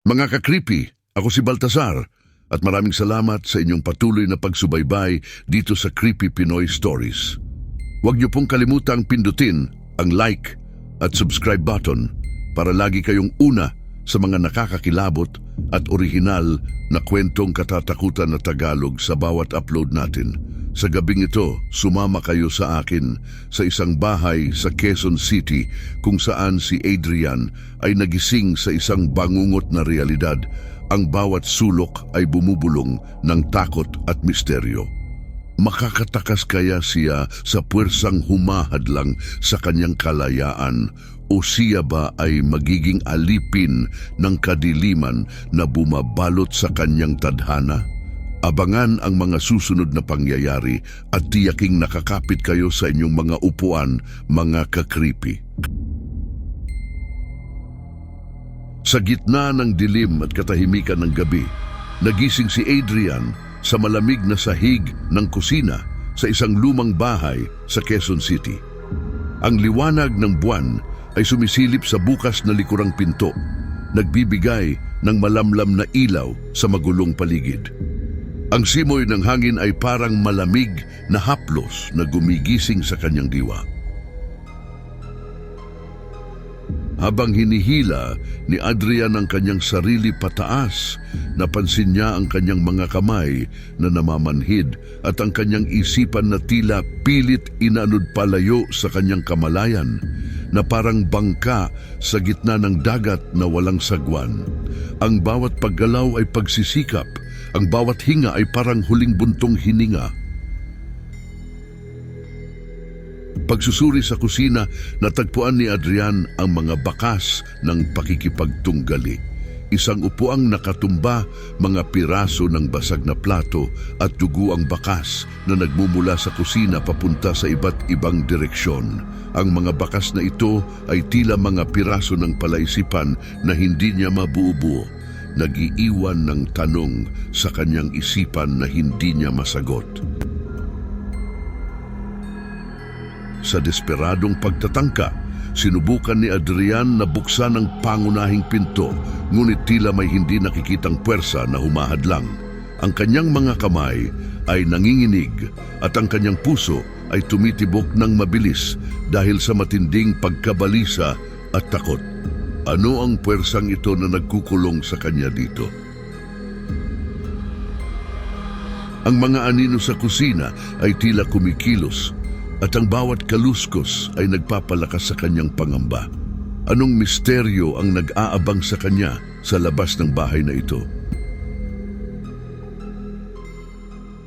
Mga ka-creepy, ako si Baltasar at maraming salamat sa inyong patuloy na pagsubaybay dito sa Creepy Pinoy Stories. Huwag niyo pong kalimutang pindutin ang like at subscribe button para lagi kayong una sa mga nakakakilabot at orihinal na kwentong katatakutan na Tagalog sa bawat upload natin. Sa gabing ito, sumama kayo sa akin sa isang bahay sa Quezon City kung saan si Adrian ay nagising sa isang bangungot na realidad. Ang bawat sulok ay bumubulong ng takot at misteryo. Makakatakas kaya siya sa puwersang humahadlang sa kanyang kalayaan o siya ba ay magiging alipin ng kadiliman na bumabalot sa kanyang tadhana? Abangan ang mga susunod na pangyayari at tiyaking nakakapit kayo sa inyong mga upuan, mga ka-creepy. Sa gitna ng dilim at katahimikan ng gabi, nagising si Adrian sa malamig na sahig ng kusina sa isang lumang bahay sa Quezon City. Ang liwanag ng buwan ay sumisilip sa bukas na likurang pinto, nagbibigay ng malamlam na ilaw sa magulong paligid. Ang simoy ng hangin ay parang malamig na haplos na gumigising sa kanyang diwa. Habang hinihila ni Adrian ang kanyang sarili pataas, napansin niya ang kanyang mga kamay na namamanhid at ang kanyang isipan na tila pilit inanod palayo sa kanyang kamalayan, na parang bangka sa gitna ng dagat na walang sagwan. Ang bawat paggalaw ay pagsisikap, ang bawat hinga ay parang huling buntong hininga. Pagsusuri sa kusina, natagpuan ni Adrian ang mga bakas ng pakikipagtunggali. Isang upuang nakatumba, mga piraso ng basag na plato at dugo ang bakas na nagmumula sa kusina papunta sa iba't ibang direksyon. Ang mga bakas na ito ay tila mga piraso ng palaisipan na hindi niya mabuo-buo. Nag-iiwan ng tanong sa kanyang isipan na hindi niya masagot. Sa desperadong pagtatangka, sinubukan ni Adrian na buksan ang pangunahing pinto, ngunit tila may hindi nakikitang puwersa na humahadlang. Ang kanyang mga kamay ay nanginginig at ang kanyang puso ay tumitibok ng mabilis dahil sa matinding pagkabalisa at takot. Ano ang puwersang ito na nagkukulong sa kanya dito? Ang mga anino sa kusina ay tila kumikilos at ang bawat kaluskos ay nagpapalakas sa kanyang pangamba. Anong misteryo ang nag-aabang sa kanya sa labas ng bahay na ito?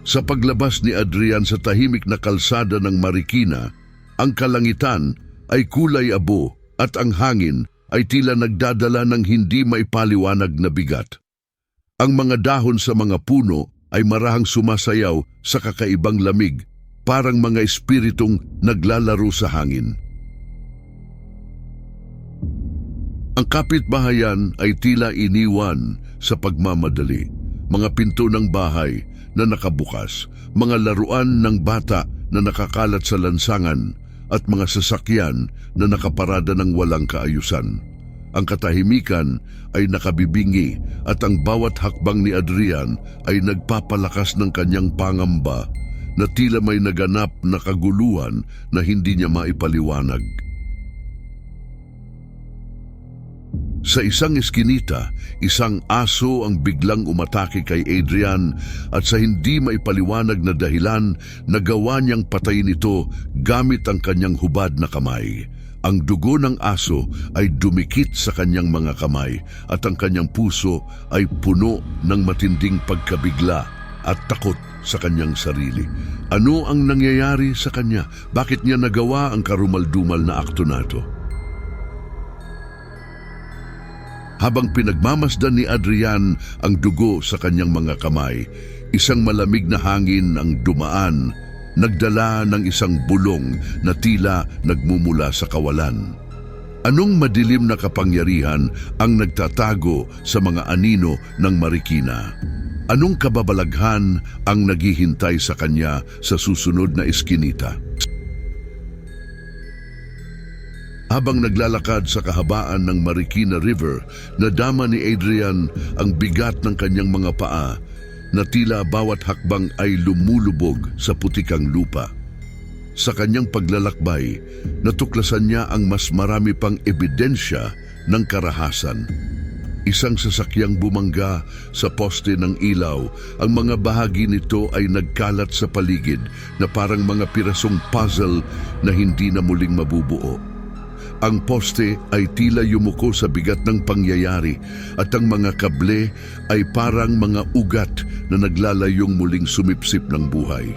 Sa paglabas ni Adrian sa tahimik na kalsada ng Marikina, ang kalangitan ay kulay abo at ang hangin ay tila nagdadala ng hindi maipaliwanag na bigat. Ang mga dahon sa mga puno ay marahang sumasayaw sa kakaibang lamig, parang mga espiritong naglalaro sa hangin. Ang kapitbahayan ay tila iniwan sa pagmamadali. Mga pinto ng bahay na nakabukas, mga laruan ng bata na nakakalat sa lansangan, at mga sasakyan na nakaparada ng walang kaayusan. Ang katahimikan ay nakabibingi at ang bawat hakbang ni Adrian ay nagpapalakas ng kanyang pangamba na tila may naganap na kaguluhan na hindi niya maipaliwanag. Sa isang eskinita, isang aso ang biglang umatake kay Adrian at sa hindi maipaliwanag na dahilan, nagawa niyang patayin ito gamit ang kanyang hubad na kamay. Ang dugo ng aso ay dumikit sa kanyang mga kamay at ang kanyang puso ay puno ng matinding pagkabigla at takot sa kanyang sarili. Ano ang nangyayari sa kanya? Bakit niya nagawa ang karumaldumal na akto na ito? Habang pinagmamasdan ni Adrian ang dugo sa kanyang mga kamay, isang malamig na hangin ang dumaan, nagdala ng isang bulong na tila nagmumula sa kawalan. Anong madilim na kapangyarihan ang nagtatago sa mga anino ng Marikina? Anong kababalaghan ang naghihintay sa kanya sa susunod na eskinita? Habang naglalakad sa kahabaan ng Marikina River, nadama ni Adrian ang bigat ng kanyang mga paa na tila bawat hakbang ay lumulubog sa putikang lupa. Sa kanyang paglalakbay, natuklasan niya ang mas marami pang ebidensya ng karahasan. Isang sasakyang bumangga sa poste ng ilaw. Ang mga bahagi nito ay nagkalat sa paligid na parang mga pirasong puzzle na hindi na muling mabubuo. Ang poste ay tila yumuko sa bigat ng pangyayari at ang mga kable ay parang mga ugat na naglalayong muling sumipsip ng buhay.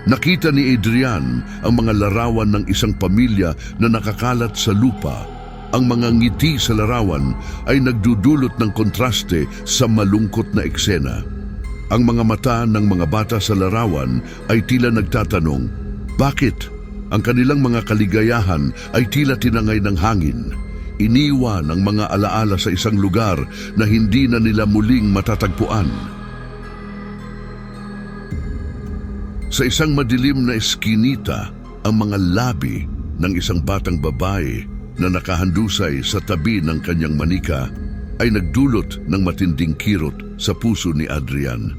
Nakita ni Adrian ang mga larawan ng isang pamilya na nakakalat sa lupa. Ang mga ngiti sa larawan ay nagdudulot ng kontraste sa malungkot na eksena. Ang mga mata ng mga bata sa larawan ay tila nagtatanong, bakit? Ang kanilang mga kaligayahan ay tila tinangay ng hangin. Iniwan ang mga alaala sa isang lugar na hindi na nila muling matatagpuan. Sa isang madilim na eskinita, ang mga labi ng isang batang babae na nakahandusay sa tabi ng kanyang manika ay nagdulot ng matinding kirot sa puso ni Adrian.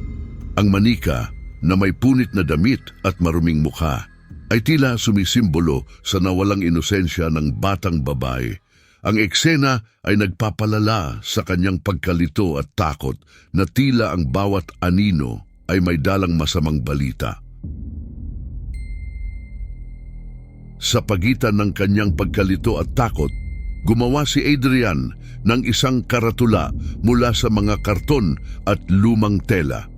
Ang manika na may punit na damit at maruming mukha ay tila sumisimbolo sa nawalang inosensya ng batang babae. Ang eksena ay nagpapalala sa kanyang pagkalito at takot na tila ang bawat anino ay may dalang masamang balita. Sa pagitan ng kanyang pagkalito at takot, gumawa si Adrian ng isang karatula mula sa mga karton at lumang tela.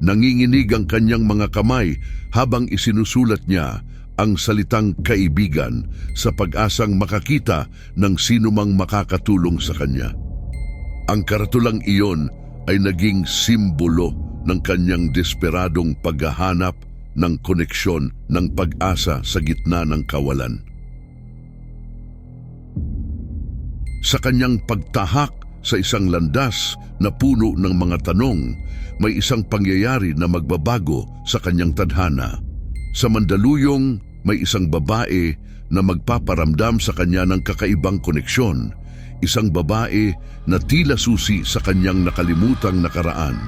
Nanginginig ang kanyang mga kamay habang isinusulat niya ang salitang kaibigan sa pag-asang makakita ng sinumang makakatulong sa kanya. Ang karatulang iyon ay naging simbolo ng kanyang desperadong paghahanap ng koneksyon ng pag-asa sa gitna ng kawalan. Sa kanyang pagtahak sa isang landas na puno ng mga tanong, may isang pangyayari na magbabago sa kanyang tadhana. Sa Mandaluyong, may isang babae na magpaparamdam sa kanya ng kakaibang koneksyon, isang babae na tila susi sa kanyang nakalimutang nakaraan.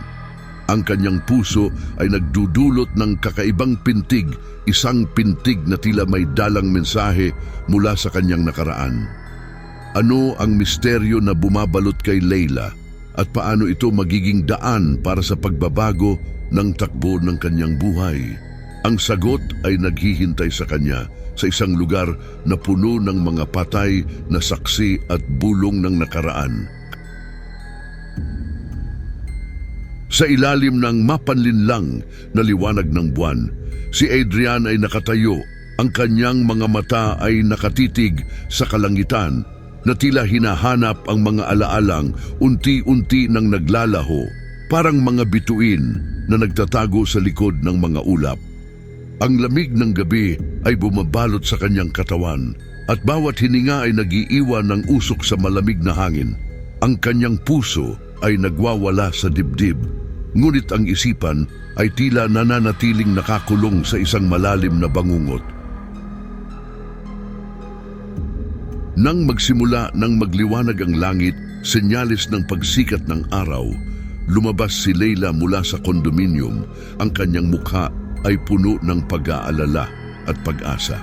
Ang kanyang puso ay nagdudulot ng kakaibang pintig, isang pintig na tila may dalang mensahe mula sa kanyang nakaraan. Ano ang misteryo na bumabalot kay Leila at paano ito magiging daan para sa pagbabago ng takbo ng kanyang buhay? Ang sagot ay naghihintay sa kanya sa isang lugar na puno ng mga patay na saksi at bulong ng nakaraan. Sa ilalim ng mapanlinlang na liwanag ng buwan, si Adrian ay nakatayo. Ang kanyang mga mata ay nakatitig sa kalangitan na tila hinahanap ang mga alaalang unti-unti nang naglalaho, parang mga bituin na nagtatago sa likod ng mga ulap. Ang lamig ng gabi ay bumabalot sa kanyang katawan at bawat hininga ay nagiiwan ng usok sa malamig na hangin. Ang kanyang puso ay nagwawala sa dibdib, ngunit ang isipan ay tila nananatiling nakakulong sa isang malalim na bangungot. Nang magsimula ng magliwanag ang langit, senyales ng pagsikat ng araw, lumabas si Leila mula sa kondominium. Ang kanyang mukha ay puno ng pag-aalala at pag-asa.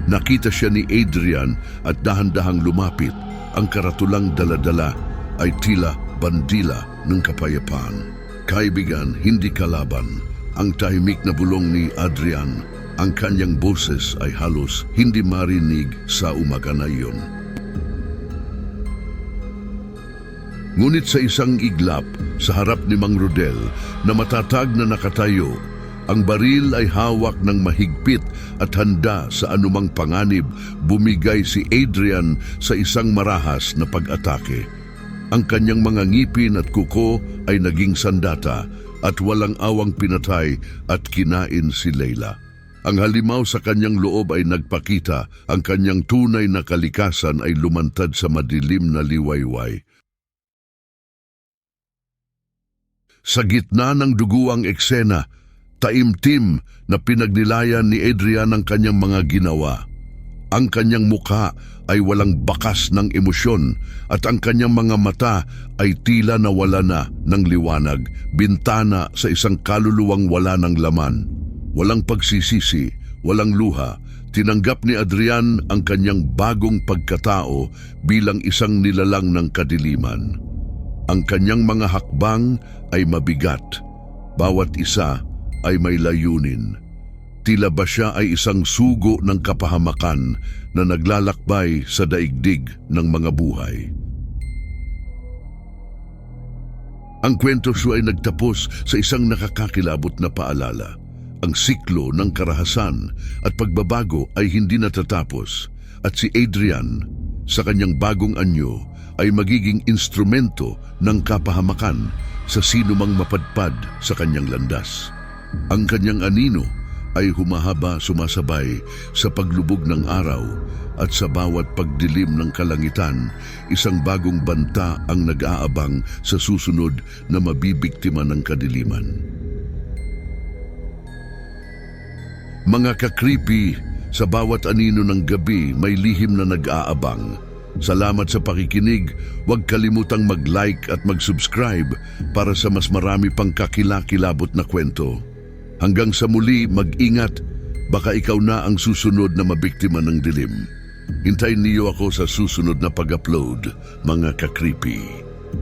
Nakita siya ni Adrian at dahan-dahang lumapit. Ang karatulang dala-dala ay tila bandila ng kapayapaan. Kaibigan, hindi kalaban. Ang tahimik na bulong ni Adrian, ang kanyang boses ay halos hindi marinig sa umaga na iyon. Ngunit sa isang iglap sa harap ni Mang Rodel na matatag na nakatayo, ang baril ay hawak ng mahigpit at handa sa anumang panganib, bumigay si Adrian sa isang marahas na pag-atake. Ang kanyang mga ngipin at kuko ay naging sandata at walang awang pinatay at kinain si Leila. Ang halimaw sa kanyang loob ay nagpakita, ang kanyang tunay na kalikasan ay lumantad sa madilim na liwayway. Sa gitna ng duguang eksena, Taimtim na pinagnilayan ni Adrian ang kanyang mga ginawa. Ang kanyang mukha ay walang bakas ng emosyon at ang kanyang mga mata ay tila nawala na ng liwanag, bintana sa isang kaluluwang wala ng laman. Walang pagsisisi, walang luha, tinanggap ni Adrian ang kanyang bagong pagkatao bilang isang nilalang ng kadiliman. Ang kanyang mga hakbang ay mabigat, bawat isa ay may layunin. Tila ba siya ay isang sugo ng kapahamakan na naglalakbay sa daigdig ng mga buhay. Ang kwento ay nagtapos sa isang nakakakilabot na paalala. Ang siklo ng karahasan at pagbabago ay hindi natatapos at si Adrian sa kanyang bagong anyo ay magiging instrumento ng kapahamakan sa sinumang mapadpad sa kanyang landas. Ang kanyang anino ay humahaba sumasabay sa paglubog ng araw at sa bawat pagdilim ng kalangitan, isang bagong banta ang nag-aabang sa susunod na mabibiktima ng kadiliman. Mga ka-creepy, sa bawat anino ng gabi may lihim na nag-aabang. Salamat sa pakikinig, huwag kalimutang mag-like at mag-subscribe para sa mas marami pang kakilakilabot na kwento. Hanggang sa muli, mag-ingat, baka ikaw na ang susunod na mabiktima ng dilim. Hintayin niyo ako sa susunod na pag-upload, mga ka-creepy.